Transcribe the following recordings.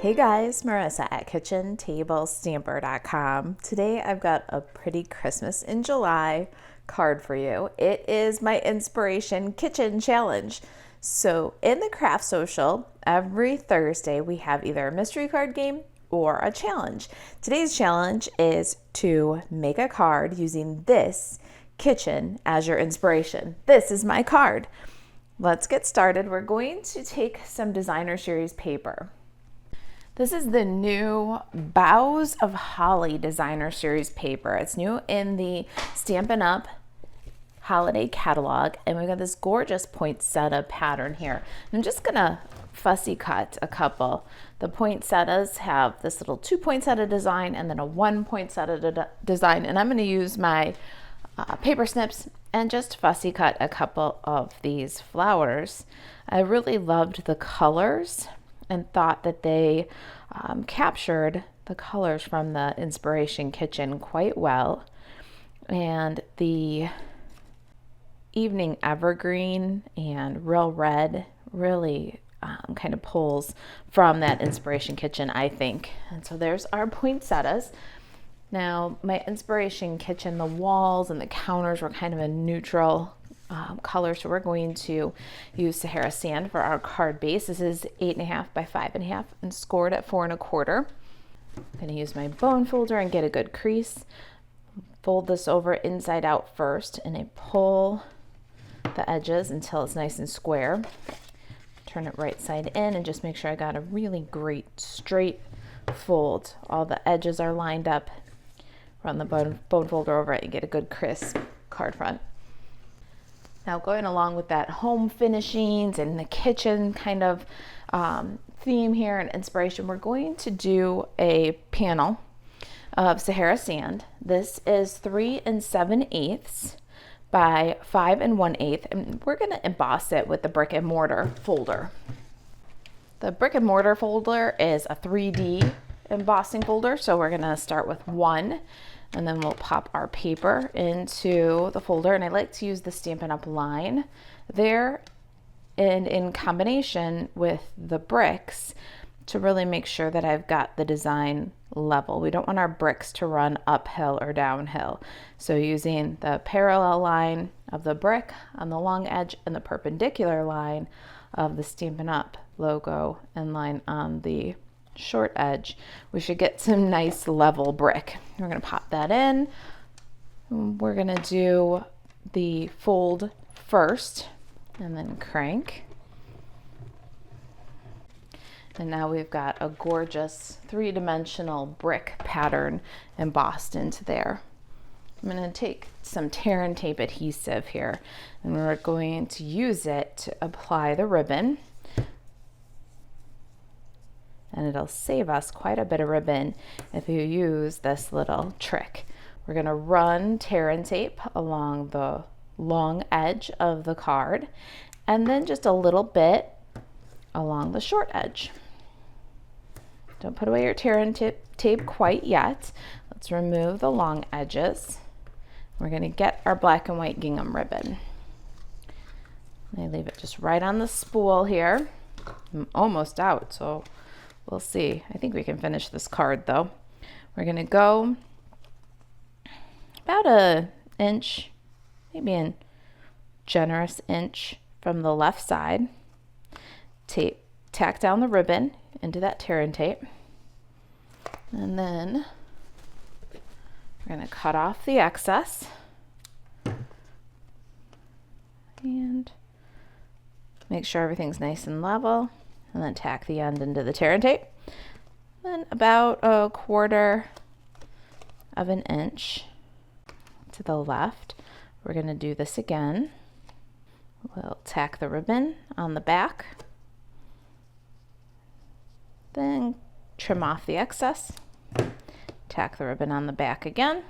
Hey guys, Marissa at kitchentablestamper.com. Today I've got a pretty Christmas in July card for you. It is my inspiration kitchen challenge. So in the craft social, every Thursday we have either a mystery card game or a challenge. Today's challenge is to make a card using this kitchen as your inspiration. This is my card. Let's get started. We're going to take some designer series paper. This is the new Boughs of Holly designer series paper. It's new in the Stampin Up holiday catalog, and we've got this gorgeous poinsettia pattern here. I'm just gonna fussy cut a couple. The poinsettias have this little 2 poinsettia design and then a 1 poinsettia design, and I'm gonna use my paper snips and just fussy cut a couple of these flowers. I really loved the colors and thought that they captured the colors from the Inspiration Kitchen quite well. And the evening evergreen and real red really kind of pulls from that Inspiration Kitchen, I think. And so there's our poinsettias. Now, my Inspiration Kitchen, the walls and the counters were kind of a neutral color, so we're going to use Sahara sand for our card base. This is 8.5 by 5.5 and scored at 4 1/4. I'm going to use my bone folder and get a good crease. Fold this over inside out first, and I pull the edges until it's nice and square. Turn it right side in and just make sure I got a really great straight fold. All the edges are lined up. Run the bone folder over it and get a good crisp card front. Now, going along with that home finishings and the kitchen kind of theme here and inspiration, we're going to do a panel of Sahara sand. This is 3 7/8 by 5 1/8, and we're going to emboss it with the brick and mortar folder. The brick and mortar folder is a 3D embossing folder, so we're going to start with 1. And then we'll pop our paper into the folder. And I like to use the Stampin' Up line there and in combination with the bricks to really make sure that I've got the design level. We don't want our bricks to run uphill or downhill. So using the parallel line of the brick on the long edge and the perpendicular line of the Stampin' Up logo and line on the short edge, we should get some nice level brick. We're going to pop that in. We're going to do the fold first and then crank. And now we've got a gorgeous 3-dimensional brick pattern embossed into there. I'm going to take some tear and tape adhesive here, and we're going to use it to apply the ribbon. And it'll save us quite a bit of ribbon if you use this little trick. We're going to run tear and tape along the long edge of the card, and then just a little bit along the short edge. Don't put away your tear and tape quite yet. Let's remove the long edges. We're going to get our black and white gingham ribbon. I leave it just right on the spool here. I'm almost out, so we'll see. I think we can finish this card though. We're going to go about an inch, maybe a generous inch from the left side. Tack down the ribbon into that tear and tape. And then we're going to cut off the excess. And make sure everything's nice and level. And then tack the end into the tear and tape. Then about 1/4 of an inch to the left. We're going to do this again. We'll tack the ribbon on the back. Then trim off the excess. Tack the ribbon on the back again.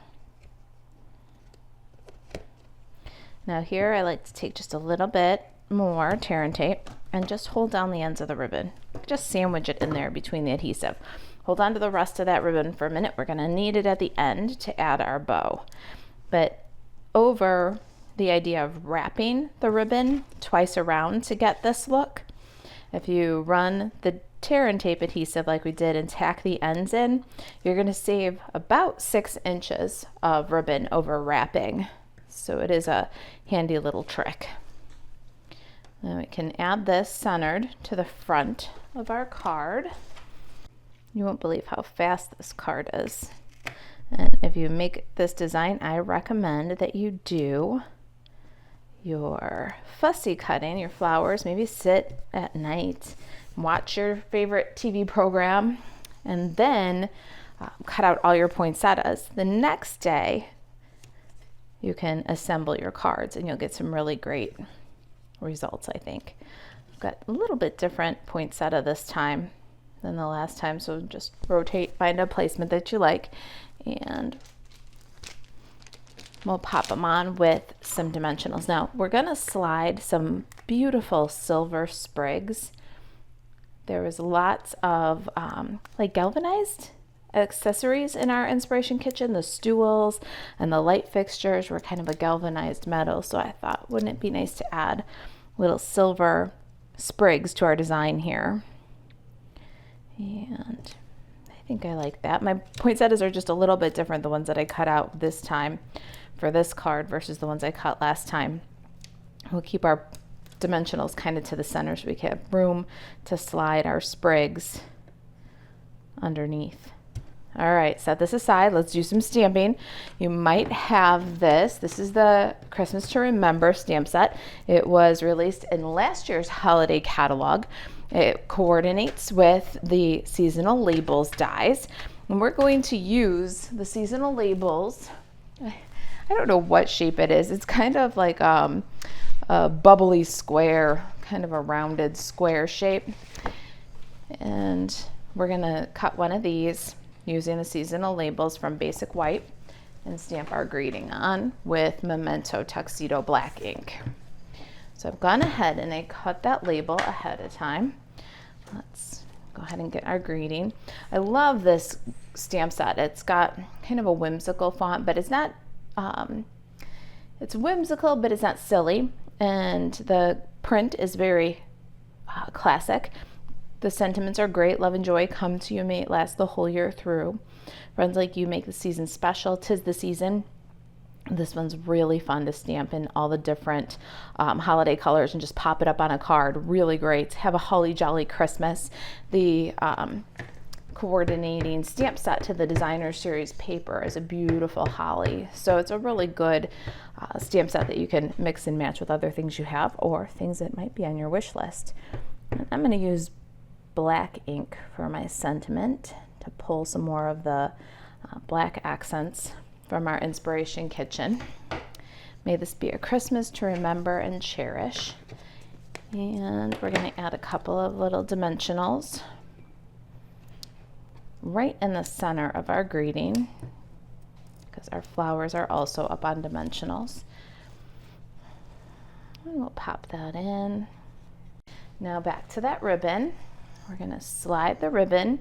Now here I like to take just a little bit more tear and tape and just hold down the ends of the ribbon. Just sandwich it in there between the adhesive. Hold on to the rest of that ribbon for a minute. We're going to need it at the end to add our bow. But over the idea of wrapping the ribbon twice around to get this look, if you run the tear and tape adhesive like we did and tack the ends in, you're going to save about 6 inches of ribbon over wrapping. So it is a handy little trick. Then we can add this centered to the front of our card. You won't believe how fast this card is. And if you make this design, I recommend that you do your fussy cutting, your flowers, maybe sit at night, watch your favorite TV program, and then cut out all your poinsettias. The next day, you can assemble your cards and you'll get some really great results, I think. I've got a little bit different poinsettia this time than the last time, so just rotate, find a placement that you like, and we'll pop them on with some dimensionals. Now we're gonna slide some beautiful silver sprigs. There was lots of like galvanized accessories in our inspiration kitchen. The stools and the light fixtures were kind of a galvanized metal, so I thought, wouldn't it be nice to add little silver sprigs to our design here? And I think I like that. My poinsettias are just a little bit different, the ones that I cut out this time for this card versus the ones I cut last time. We'll keep our dimensionals kind of to the center so we can have room to slide our sprigs underneath. All right, set this aside. Let's do some stamping. You might have this. This is the Christmas to Remember stamp set. It was released in last year's holiday catalog. It coordinates with the seasonal labels dies. And we're going to use the seasonal labels. I don't know what shape it is. It's kind of like a bubbly square, kind of a rounded square shape. And we're gonna cut one of these using the seasonal labels from Basic White and stamp our greeting on with Memento Tuxedo black ink. So I've gone ahead and I cut that label ahead of time. Let's go ahead and get our greeting. I love this stamp set. It's got kind of a whimsical font, but it's not, it's whimsical, but it's not silly. And the print is very classic. The sentiments are great. Love and joy come to you, may it last the whole year through. Friends like you make the season special. 'Tis the season. This one's really fun to stamp in all the different holiday colors and just pop it up on a card. Really great. Have a holly jolly Christmas. The coordinating stamp set to the Designer Series paper is a beautiful holly. So it's a really good stamp set that you can mix and match with other things you have or things that might be on your wish list. And I'm going to use black ink for my sentiment to pull some more of the black accents from our inspiration kitchen. May this be a Christmas to remember and cherish. And we're going to add a couple of little dimensionals right in the center of our greeting because our flowers are also up on dimensionals. And we'll pop that in. Now back to that ribbon. We're going to slide the ribbon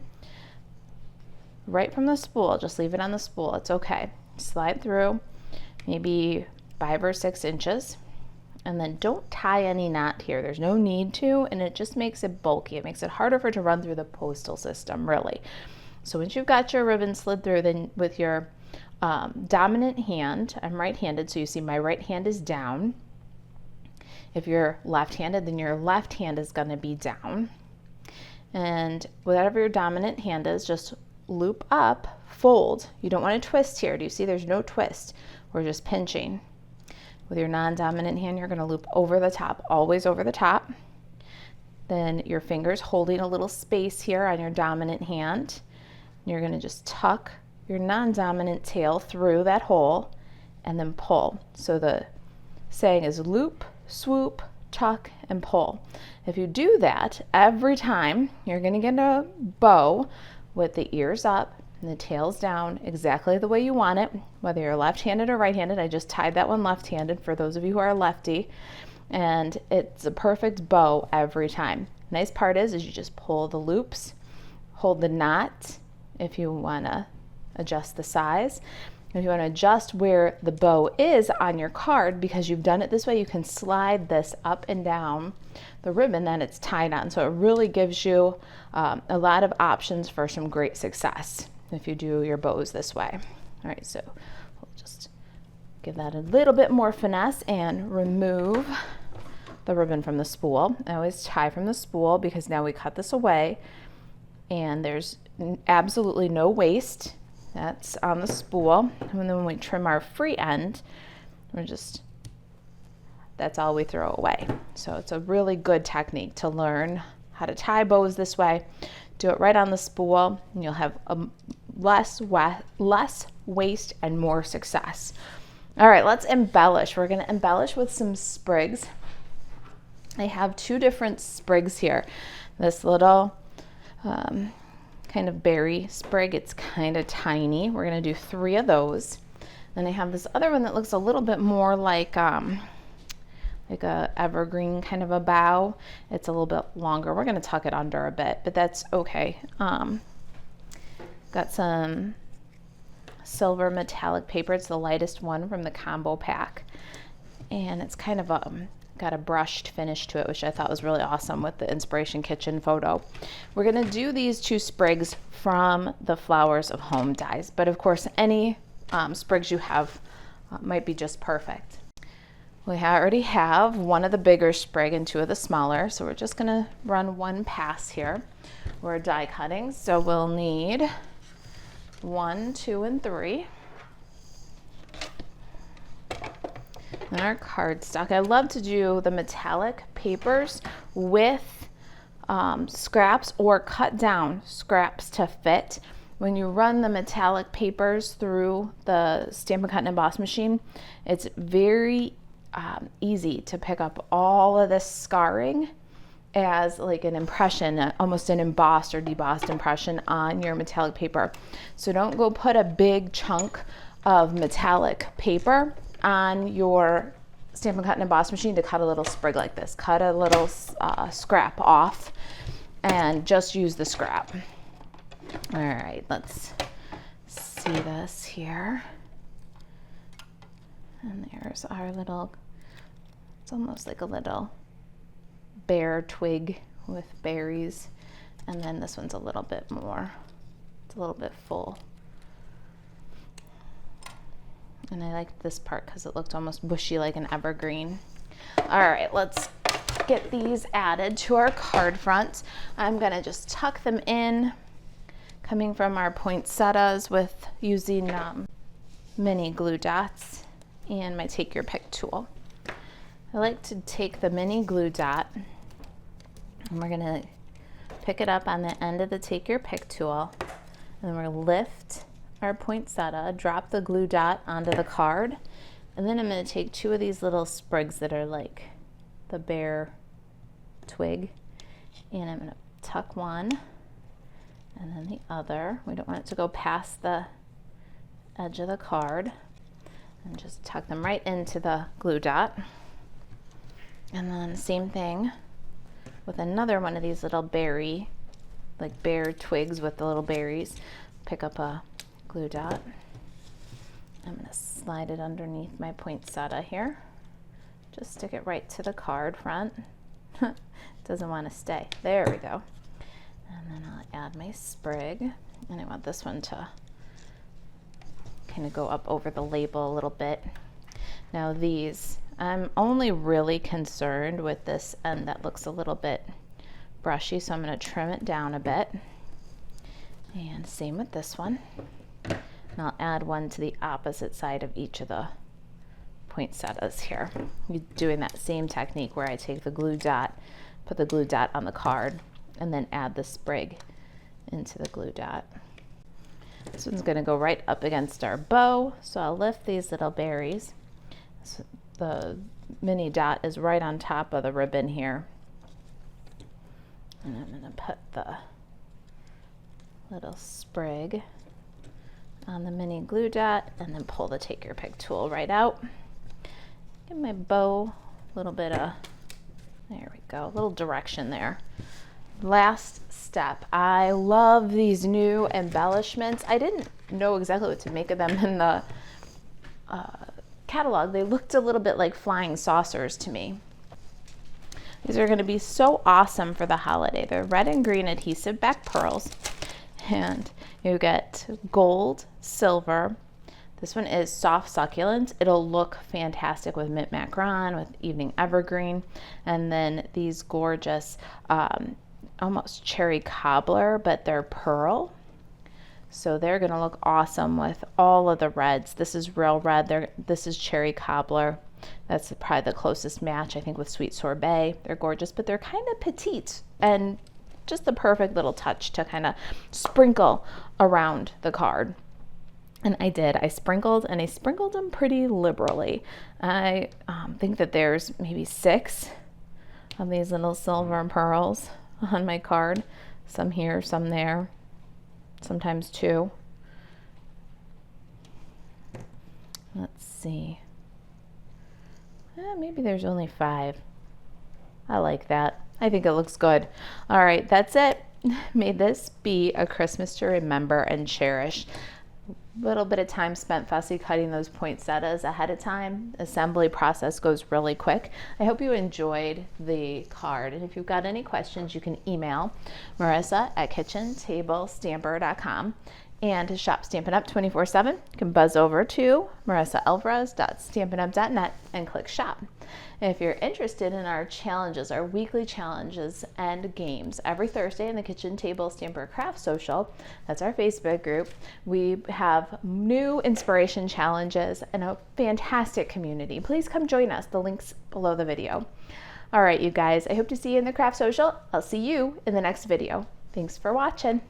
right from the spool. Just leave it on the spool. It's okay. Slide through maybe 5 or 6 inches. And then don't tie any knot here. There's no need to, and it just makes it bulky. It makes it harder for it to run through the postal system, really. So once you've got your ribbon slid through, then with your dominant hand, I'm right-handed, so you see my right hand is down. If you're left-handed, then your left hand is going to be down. And whatever your dominant hand is, just loop up, fold. You don't want to twist here. Do you see there's no twist? We're just pinching. With your non-dominant hand, you're going to loop over the top, always over the top. Then your fingers holding a little space here on your dominant hand. You're going to just tuck your non-dominant tail through that hole and then pull. So the saying is loop, swoop, tuck, and pull. If you do that every time, you're going to get a bow with the ears up and the tails down exactly the way you want it, whether you're left-handed or right-handed. I just tied that one left-handed for those of you who are lefty, and it's a perfect bow every time. Nice part is you just pull the loops, hold the knot if you want to adjust the size, If you want to adjust where the bow is on your card, because you've done it this way, you can slide this up and down the ribbon that it's tied on. So it really gives you a lot of options for some great success if you do your bows this way. All right, so we'll just give that a little bit more finesse and remove the ribbon from the spool. I always tie from the spool because now we cut this away and there's absolutely no waste. That's on the spool. And then when we trim our free end, that's all we throw away. So it's a really good technique to learn how to tie bows this way. Do it right on the spool and you'll have less waste and more success. All right, let's embellish. We're going to embellish with some sprigs. I have two different sprigs here. This little kind of berry sprig, it's kind of tiny. We're going to do 3 of those. Then I have this other one that looks a little bit more like a evergreen kind of a bough. It's a little bit longer. We're going to tuck it under a bit, but that's okay. Got some silver metallic paper. It's the lightest one from the combo pack, and it's kind of got a brushed finish to it, which I thought was really awesome with the Inspiration Kitchen photo. We're going to do these 2 sprigs from the Flowers of Home dies, but of course any sprigs you have might be just perfect. We already have 1 of the bigger sprig and 2 of the smaller, so we're just going to run 1 pass here. We're die cutting, so we'll need 1, 2, and 3. And our cardstock. I love to do the metallic papers with scraps or cut down scraps to fit. When you run the metallic papers through the Stampin' Cut and Emboss machine, it's very easy to pick up all of this scarring as like an impression, almost an embossed or debossed impression on your metallic paper. So don't go put a big chunk of metallic paper on your Stampin' Cut and Emboss machine to cut a little sprig like this. Cut a little scrap off and just use the scrap. All right, let's see this here. And there's our little, it's almost like a little bare twig with berries. And then this one's a little bit more, it's a little bit full. And I liked this part because it looked almost bushy like an evergreen. All right, let's get these added to our card front. I'm gonna just tuck them in, coming from our poinsettias with using mini glue dots and my Take Your Pick tool. I like to take the mini glue dot and we're gonna pick it up on the end of the Take Your Pick tool, and then we're gonna lift our poinsettia, drop the glue dot onto the card, and then I'm going to take 2 of these little sprigs that are like the bare twig, and I'm going to tuck one and then the other. We don't want it to go past the edge of the card, and just tuck them right into the glue dot. And then same thing with another one of these little berry, like bare twigs with the little berries. Pick up a glue dot. I'm going to slide it underneath my poinsettia here. Just stick it right to the card front. Doesn't want to stay. There we go. And then I'll add my sprig. And I want this one to kind of go up over the label a little bit. Now these, I'm only really concerned with this end that looks a little bit brushy, so I'm going to trim it down a bit. And same with this one. And I'll add one to the opposite side of each of the poinsettias here. You're doing that same technique where I take the glue dot, put the glue dot on the card, and then add the sprig into the glue dot. This one's going to go right up against our bow, so I'll lift these little berries. So the mini dot is right on top of the ribbon here. And I'm going to put the little sprig on the mini glue dot and then pull the Take Your Pick tool right out. Give my bow a little bit of, there we go, a little direction there. Last step. I love these new embellishments. I didn't know exactly what to make of them in the catalog, they looked a little bit like flying saucers to me. These are going to be so awesome for the holiday. They're red and green adhesive back pearls, and you get gold, silver. This one is soft succulent. It'll look fantastic with mint macaron, with evening evergreen, and then these gorgeous almost cherry cobbler, but they're pearl. So they're going to look awesome with all of the reds. This is real red. This is cherry cobbler. That's probably the closest match, I think, with sweet sorbet. They're gorgeous, but they're kind of petite and just the perfect little touch to kind of sprinkle around the card. And I did. I sprinkled them pretty liberally. I think that there's maybe 6 of these little silver and pearls on my card. Some here, some there, sometimes 2. Let's see. Maybe there's only 5. I like that. I think it looks good. All right, that's it. May this be a Christmas to remember and cherish. Little bit of time spent fussy cutting those poinsettias ahead of time. Assembly process goes really quick. I hope you enjoyed the card, and if you've got any questions, you can email Marisa at kitchentablestamper.com. And to shop Stampin' Up 24/7, you can buzz over to marisaalvarez.stampinup.net and click shop. And if you're interested in our challenges, our weekly challenges and games, every Thursday in the Kitchen Table Stamper Craft Social, that's our Facebook group, we have new inspiration challenges and a fantastic community. Please come join us. The link's below the video. All right, you guys, I hope to see you in the Craft Social. I'll see you in the next video. Thanks for watching.